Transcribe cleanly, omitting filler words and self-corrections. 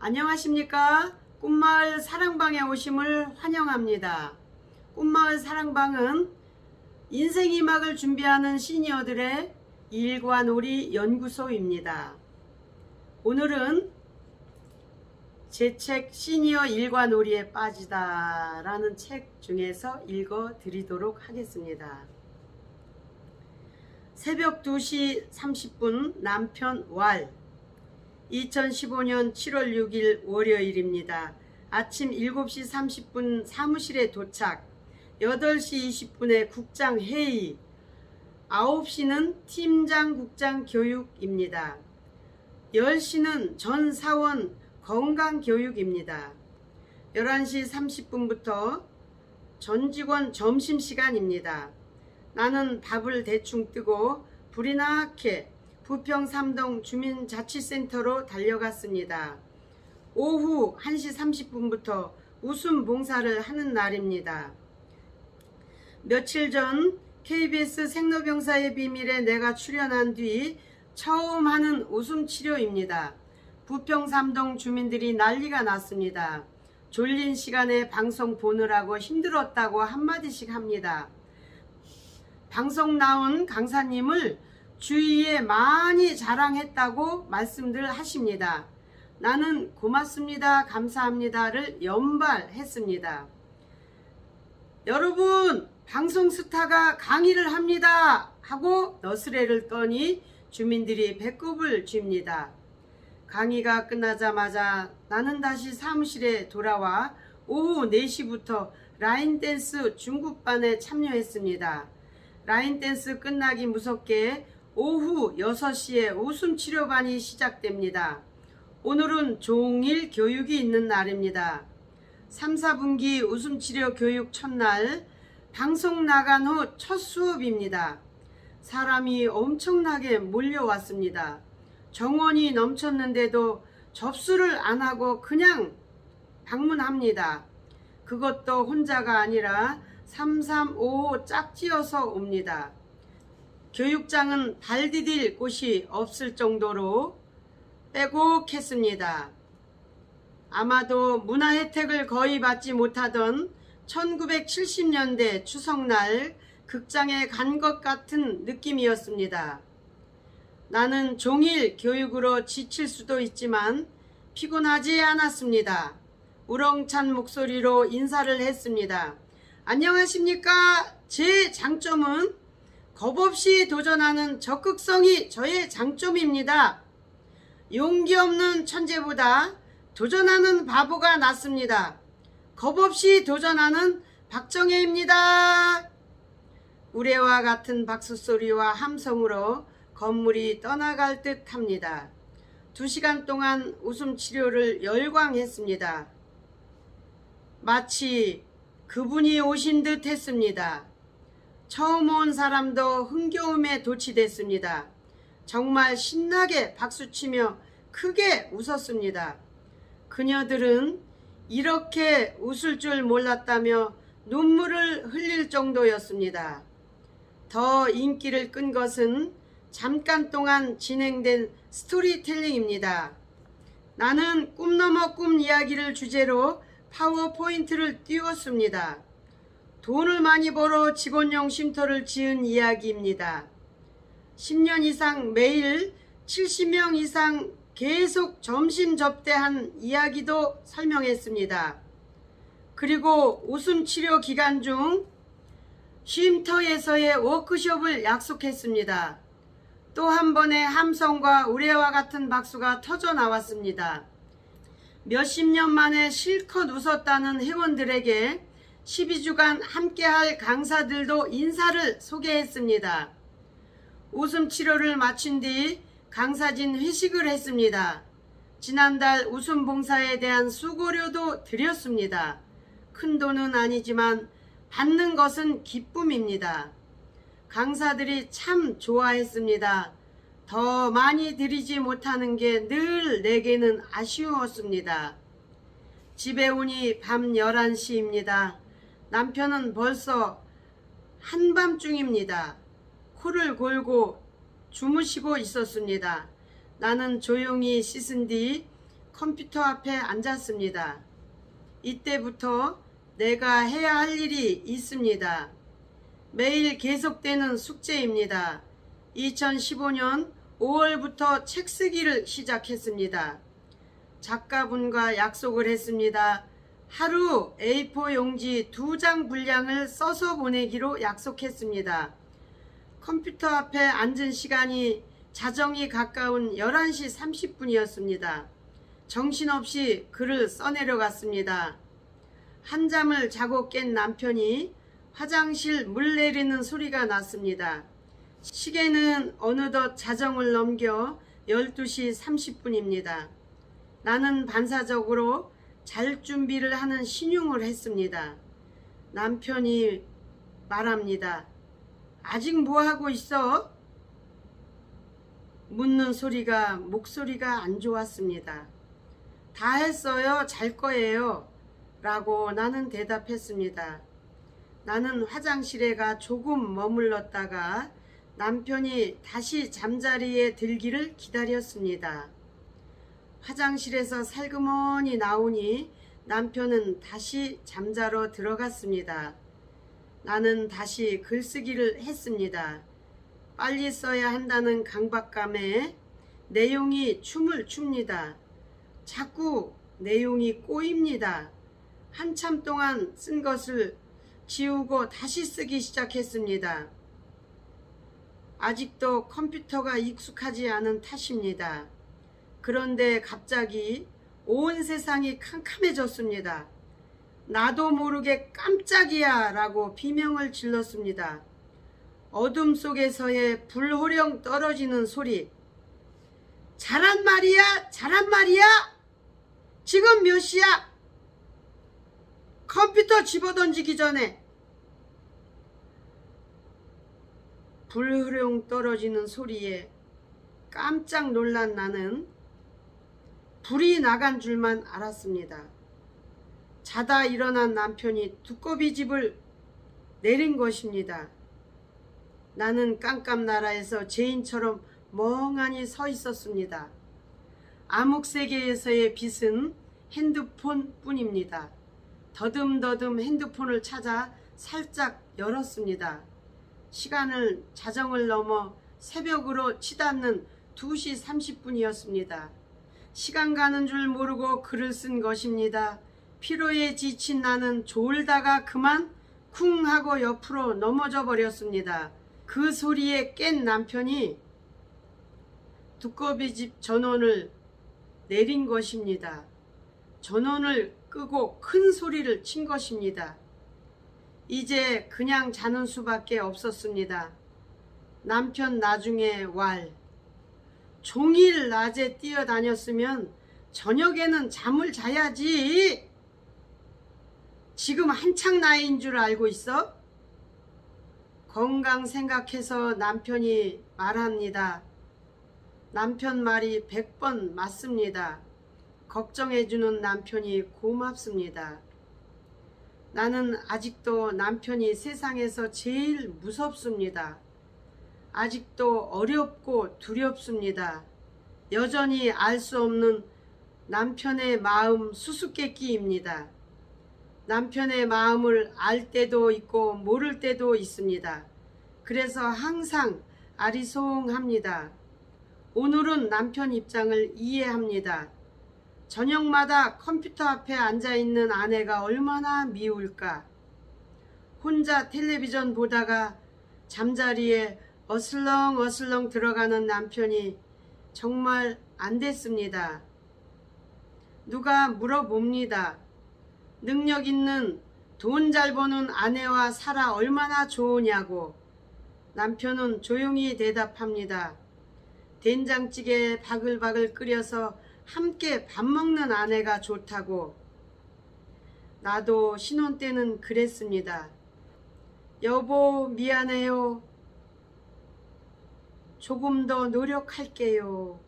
안녕하십니까? 꿈마을 사랑방에 오심을 환영합니다. 꿈마을 사랑방은 인생 이막을 준비하는 시니어들의 일과 놀이 연구소입니다. 오늘은 제 책 시니어 일과 놀이에 빠지다 라는 책 중에서 읽어 드리도록 하겠습니다. 새벽 2시 30분 남편 왈 2015년 7월 6일 월요일입니다. 아침 7시 30분 사무실에 도착, 8시 20분에 국장 회의, 9시는 팀장 국장 교육입니다. 10시는 전 사원 건강 교육입니다. 11시 30분부터 전 직원 점심시간입니다. 나는 밥을 대충 뜨고 불이 나게 부평 3동 주민자치센터로 달려갔습니다. 오후 1시 30분부터 웃음 봉사를 하는 날입니다. 며칠 전 KBS 생로병사의 비밀에 내가 출연한 뒤 처음 하는 웃음 치료입니다. 부평 3동 주민들이 난리가 났습니다. 졸린 시간에 방송 보느라고 힘들었다고 한마디씩 합니다. 방송 나온 강사님을 주위에 많이 자랑했다고 말씀들 하십니다. 나는 고맙습니다, 감사합니다를 연발했습니다. 여러분, 방송 스타가 강의를 합니다 하고 너스레를 떠니 주민들이 배꼽을 쥡니다. 강의가 끝나자마자 나는 다시 사무실에 돌아와 오후 4시부터 라인댄스 중국반에 참여했습니다. 라인댄스 끝나기 무섭게 오후 6시에 웃음치료반이 시작됩니다. 오늘은 종일 교육이 있는 날입니다. 3, 4분기 웃음치료 교육 첫날, 방송 나간 후 첫 수업입니다. 사람이 엄청나게 몰려왔습니다. 정원이 넘쳤는데도 접수를 안 하고 그냥 방문합니다. 그것도 혼자가 아니라 3355 짝지어서 옵니다. 교육장은 발 디딜 곳이 없을 정도로 빼곡했습니다. 아마도 문화 혜택을 거의 받지 못하던 1970년대 추석날 극장에 간 것 같은 느낌이었습니다. 나는 종일 교육으로 지칠 수도 있지만 피곤하지 않았습니다. 우렁찬 목소리로 인사를 했습니다. 안녕하십니까? 제 장점은 겁없이 도전하는 적극성이 저의 장점입니다. 용기 없는 천재보다 도전하는 바보가 낫습니다. 겁없이 도전하는 박정혜입니다. 우레와 같은 박수소리와 함성으로 건물이 떠나갈 듯 합니다. 2시간 동안 웃음치료를 열광했습니다. 마치 그분이 오신 듯 했습니다. 처음 온 사람도 흥겨움에 도취됐습니다. 정말 신나게 박수치며 크게 웃었습니다. 그녀들은 이렇게 웃을 줄 몰랐다며 눈물을 흘릴 정도였습니다. 더 인기를 끈 것은 잠깐 동안 진행된 스토리텔링입니다. 나는 꿈 넘어 꿈 이야기를 주제로 파워포인트를 띄웠습니다. 돈을 많이 벌어 직원용 쉼터를 지은 이야기입니다. 10년 이상 매일 70명 이상 계속 점심 접대한 이야기도 설명했습니다. 그리고 웃음치료 기간 중 쉼터에서의 워크숍을 약속했습니다. 또 한 번의 함성과 우레와 같은 박수가 터져 나왔습니다. 몇십 년 만에 실컷 웃었다는 회원들에게 12주간 함께할 강사들도 인사를 소개했습니다. 웃음치료를 마친 뒤 강사진 회식을 했습니다. 지난달 웃음봉사에 대한 수고료도 드렸습니다. 큰 돈은 아니지만 받는 것은 기쁨입니다. 강사들이 참 좋아했습니다. 더 많이 드리지 못하는 게 늘 내게는 아쉬웠습니다. 집에 오니 밤 11시입니다. 남편은 벌써 한밤중입니다. 코를 골고 주무시고 있었습니다. 나는 조용히 씻은 뒤 컴퓨터 앞에 앉았습니다. 이때부터 내가 해야 할 일이 있습니다. 매일 계속되는 숙제입니다. 2015년 5월부터 책 쓰기를 시작했습니다. 작가분과 약속을 했습니다. 하루 A4 용지 2장 분량을 써서 보내기로 약속했습니다. 컴퓨터 앞에 앉은 시간이 자정이 가까운 11시 30분이었습니다. 정신없이 글을 써내려갔습니다. 한잠을 자고 깬 남편이 화장실 물 내리는 소리가 났습니다. 시계는 어느덧 자정을 넘겨 12시 30분입니다. 나는 반사적으로 잘 준비를 하는 신용을 했습니다. 남편이 말합니다. 아직 뭐하고 있어? 묻는 소리가 목소리가 안 좋았습니다. 다 했어요. 잘 거예요. 라고 나는 대답했습니다. 나는 화장실에 가 조금 머물렀다가 남편이 다시 잠자리에 들기를 기다렸습니다. 화장실에서 살그머니 나오니 남편은 다시 잠자러 들어갔습니다. 나는 다시 글쓰기를 했습니다. 빨리 써야 한다는 강박감에 내용이 춤을 춥니다. 자꾸 내용이 꼬입니다. 한참 동안 쓴 것을 지우고 다시 쓰기 시작했습니다. 아직도 컴퓨터가 익숙하지 않은 탓입니다. 그런데 갑자기 온 세상이 캄캄해졌습니다. 나도 모르게 깜짝이야 라고 비명을 질렀습니다. 어둠 속에서의 불호령 떨어지는 소리. 잘한 말이야, 잘한 말이야. 지금 몇 시야? 컴퓨터 집어던지기 전에. 불호령 떨어지는 소리에 깜짝 놀란 나는 불이 나간 줄만 알았습니다. 자다 일어난 남편이 두꺼비집을 내린 것입니다. 나는 깜깜나라에서 죄인처럼 멍하니 서 있었습니다. 암흑세계에서의 빛은 핸드폰 뿐입니다. 더듬더듬 핸드폰을 찾아 살짝 열었습니다. 시간을 자정을 넘어 새벽으로 치닫는 2시 30분이었습니다. 시간 가는 줄 모르고 글을 쓴 것입니다. 피로에 지친 나는 졸다가 그만 쿵 하고 옆으로 넘어져 버렸습니다. 그 소리에 깬 남편이 두꺼비집 전원을 내린 것입니다. 전원을 끄고 큰 소리를 친 것입니다. 이제 그냥 자는 수밖에 없었습니다. 남편 나중에 왈. 종일 낮에 뛰어다녔으면 저녁에는 잠을 자야지. 지금 한창 나이인 줄 알고 있어? 건강 생각해서 남편이 말합니다. 남편 말이 100번 맞습니다. 걱정해주는 남편이 고맙습니다. 나는 아직도 남편이 세상에서 제일 무섭습니다. 아직도 어렵고 두렵습니다. 여전히 알 수 없는 남편의 마음 수수께끼입니다. 남편의 마음을 알 때도 있고 모를 때도 있습니다. 그래서 항상 아리송합니다. 오늘은 남편 입장을 이해합니다. 저녁마다 컴퓨터 앞에 앉아있는 아내가 얼마나 미울까. 혼자 텔레비전 보다가 잠자리에 어슬렁어슬렁 들어가는 남편이 정말 안 됐습니다. 누가 물어봅니다. 능력 있는 돈 잘 버는 아내와 살아 얼마나 좋으냐고. 남편은 조용히 대답합니다. 된장찌개 바글바글 끓여서 함께 밥 먹는 아내가 좋다고. 나도 신혼 때는 그랬습니다. 여보 미안해요. 조금 더 노력할게요.